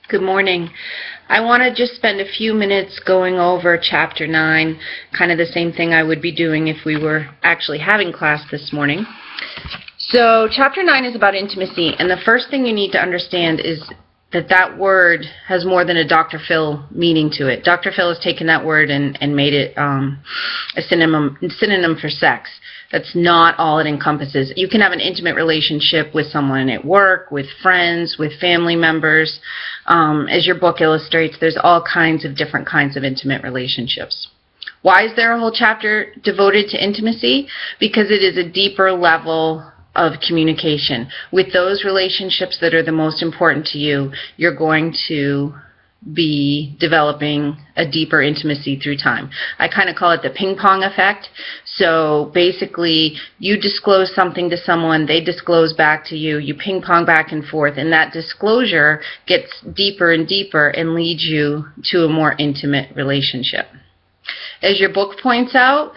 Good morning. I want to just spend a few minutes going over Chapter 9, kind of the same thing I would be doing if we were actually having class this morning. So Chapter 9 is about intimacy, and the first thing you need to understand is that word has more than a Dr. Phil meaning to it. Dr. Phil has taken that word and made it a synonym for sex. That's not all it encompasses. You can have an intimate relationship with someone at work, with friends, with family members. As your book illustrates, there's all kinds of different kinds of intimate relationships. Why is there a whole chapter devoted to intimacy? Because it is a deeper level of communication. With those relationships that are the most important to you, you're going to be developing a deeper intimacy through time. I kind of call it the ping pong effect. So basically, you disclose something to someone, they disclose back to you, you ping pong back and forth, and that disclosure gets deeper and deeper and leads you to a more intimate relationship. As your book points out,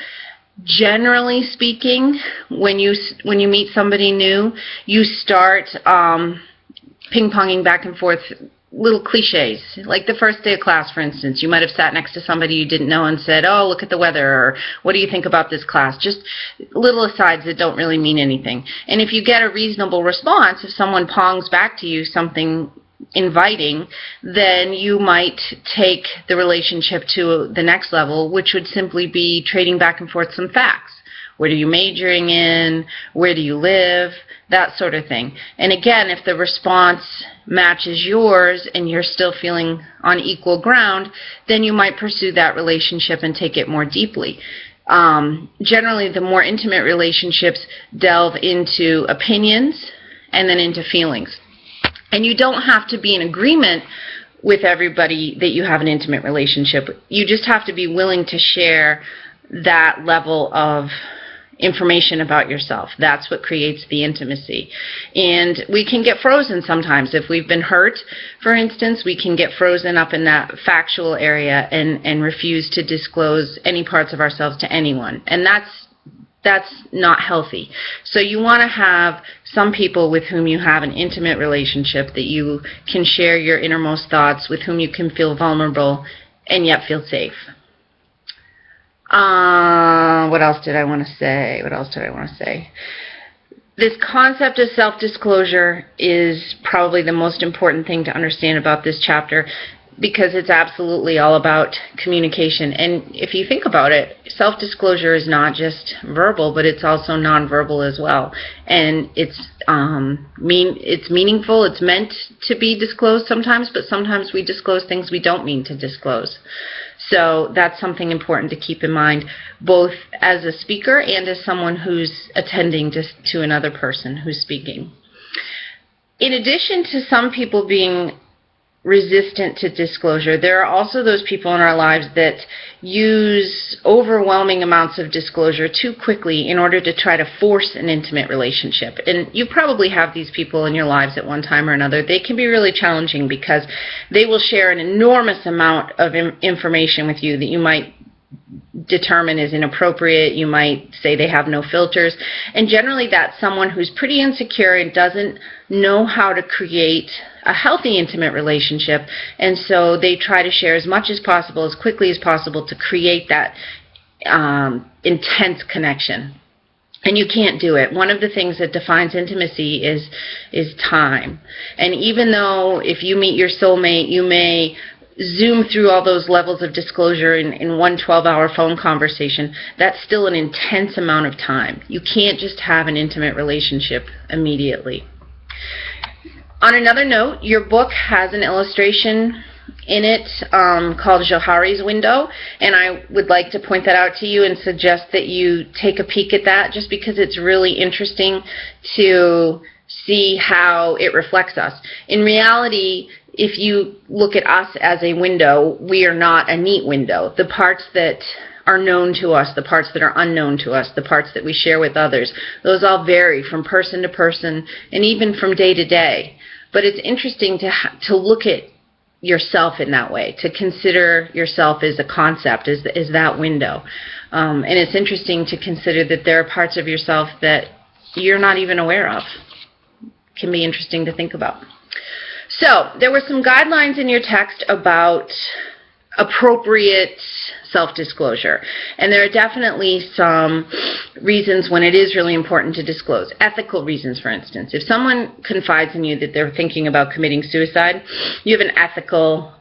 generally speaking, when you meet somebody new, you start ping-ponging back and forth little cliches. Like the first day of class, for instance, you might have sat next to somebody you didn't know and said, "Oh, look at the weather," or "What do you think about this class?" Just little asides that don't really mean anything. And if you get a reasonable response, if someone pongs back to you something inviting, then you might take the relationship to the next level, which would simply be trading back and forth some facts. What are you majoring in? Where do you live? That sort of thing. And again, if the response matches yours and you're still feeling on equal ground, then you might pursue that relationship and take it more deeply. Generally, the more intimate relationships delve into opinions and then into feelings. And you don't have to be in agreement with everybody that you have an intimate relationship. You just have to be willing to share that level of information about yourself. That's what creates the intimacy. And we can get frozen sometimes. If we've been hurt, for instance, we can get frozen up in that factual area and refuse to disclose any parts of ourselves to anyone. And that's not healthy. So you want to have some people with whom you have an intimate relationship, that you can share your innermost thoughts, with whom you can feel vulnerable and yet feel safe. What else did I want to say? This concept of self-disclosure is probably the most important thing to understand about this chapter, because it's absolutely all about communication. And if you think about it, self-disclosure is not just verbal, but it's also nonverbal as well. And it's meaningful. It's meant to be disclosed sometimes, but sometimes we disclose things we don't mean to disclose. So that's something important to keep in mind, both as a speaker and as someone who's attending to another person who's speaking. In addition to some people being resistant to disclosure, there are also those people in our lives that use overwhelming amounts of disclosure too quickly in order to try to force an intimate relationship. And you probably have these people in your lives at one time or another. They can be really challenging because they will share an enormous amount of information with you that you might determine is inappropriate. You might say they have no filters. And generally that's someone who's pretty insecure and doesn't know how to create a healthy intimate relationship, and so they try to share as much as possible, as quickly as possible, to create that intense connection. And you can't do it. One of the things that defines intimacy is time. And even though if you meet your soulmate, you may zoom through all those levels of disclosure in one 12-hour phone conversation, that's still an intense amount of time. You can't just have an intimate relationship immediately. On another note, your book has an illustration in it called Johari's window, and I would like to point that out to you and suggest that you take a peek at that, just because it's really interesting to see how it reflects us. In reality, if you look at us as a window, we are not a neat window. The parts that are known to us, the parts that are unknown to us, the parts that we share with others, those all vary from person to person and even from day to day. But it's interesting to look at yourself in that way, to consider yourself as a concept, as that window. And it's interesting to consider that there are parts of yourself that you're not even aware of. It can be interesting to think about. So there were some guidelines in your text about appropriate self-disclosure, and there are definitely some reasons when it is really important to disclose. Ethical reasons, for instance. If someone confides in you that they're thinking about committing suicide, you have an ethical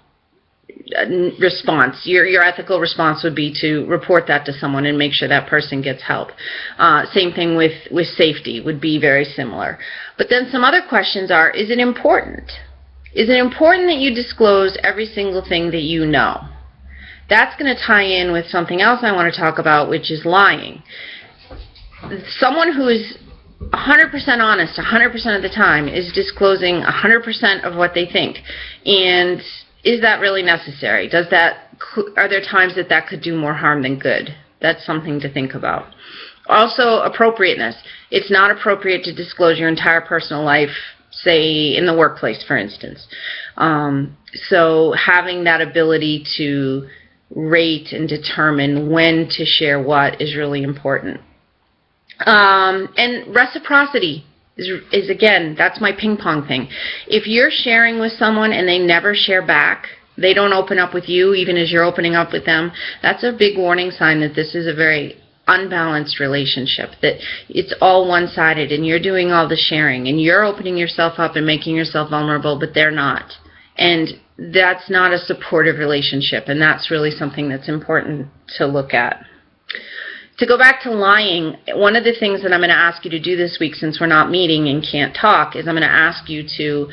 response. Your ethical response would be to report that to someone and make sure that person gets help. Same thing with safety, would be very similar. But then some other questions are, is it important? Is it important that you disclose every single thing that you know? That's going to tie in with something else I want to talk about, which is lying. Someone who is 100% honest 100% of the time is disclosing 100% of what they think. And is that really necessary? Are there times that could do more harm than good? That's something to think about. Also, appropriateness. It's not appropriate to disclose your entire personal life, say in the workplace, for instance. So having that ability to rate and determine when to share what is really important. And reciprocity is again, that's my ping pong thing. If you're sharing with someone and they never share back, they don't open up with you even as you're opening up with them, that's a big warning sign that this is a very unbalanced relationship, that it's all one-sided and you're doing all the sharing and you're opening yourself up and making yourself vulnerable, but they're not. And that's not a supportive relationship, and that's really something that's important to look at. To go back to lying, one of the things that I'm going to ask you to do this week, since we're not meeting and can't talk, is I'm going to ask you to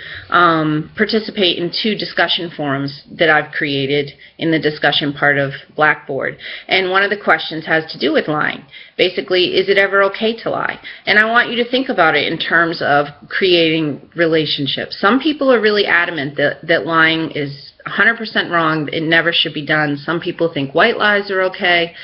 participate in 2 discussion forums that I've created in the discussion part of Blackboard. And one of the questions has to do with lying. Basically, is it ever okay to lie? And I want you to think about it in terms of creating relationships. Some people are really adamant that lying is 100% wrong, it never should be done. Some people think white lies are okay.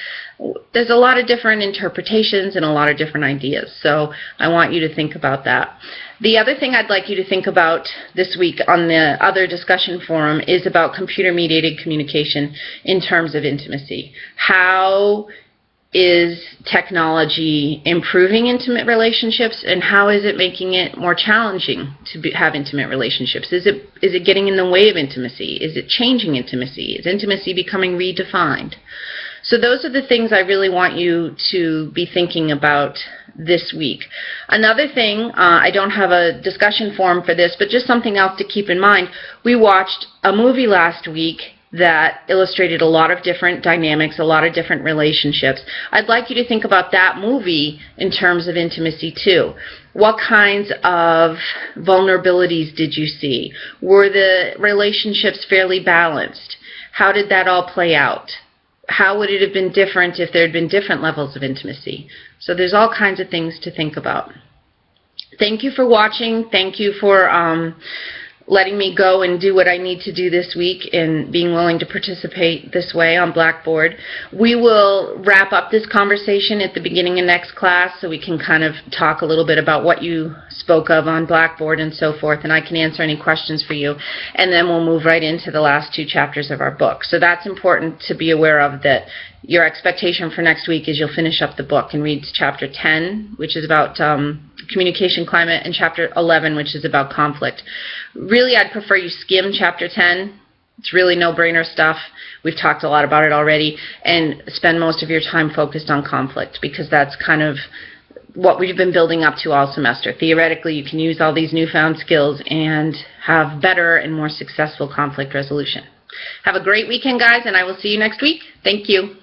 There's a lot of different interpretations and a lot of different ideas, so I want you to think about that. The other thing I'd like you to think about this week on the other discussion forum is about computer-mediated communication in terms of intimacy. How is technology improving intimate relationships, and how is it making it more challenging to have intimate relationships? Is it getting in the way of intimacy? Is it changing intimacy? Is intimacy becoming redefined? So those are the things I really want you to be thinking about this week. Another thing, I don't have a discussion forum for this, but just something else to keep in mind. We watched a movie last week that illustrated a lot of different dynamics, a lot of different relationships. I'd like you to think about that movie in terms of intimacy too. What kinds of vulnerabilities did you see? Were the relationships fairly balanced? How did that all play out? How would it have been different if there had been different levels of intimacy? So there's all kinds of things to think about. Thank you for watching. Thank you for letting me go and do what I need to do this week and being willing to participate this way on Blackboard. We will wrap up this conversation at the beginning of next class so we can kind of talk a little bit about what you spoke of on Blackboard and so forth, and I can answer any questions for you, and then we'll move right into the last 2 chapters of our book. So that's important to be aware of, that your expectation for next week is you'll finish up the book and read chapter 10, which is about communication climate, and chapter 11, which is about conflict. Really, I'd prefer you skim chapter 10. It's really no-brainer stuff. We've talked a lot about it already, and spend most of your time focused on conflict, because that's kind of what we've been building up to all semester. Theoretically, you can use all these newfound skills and have better and more successful conflict resolution. Have a great weekend, guys, and I will see you next week. Thank you.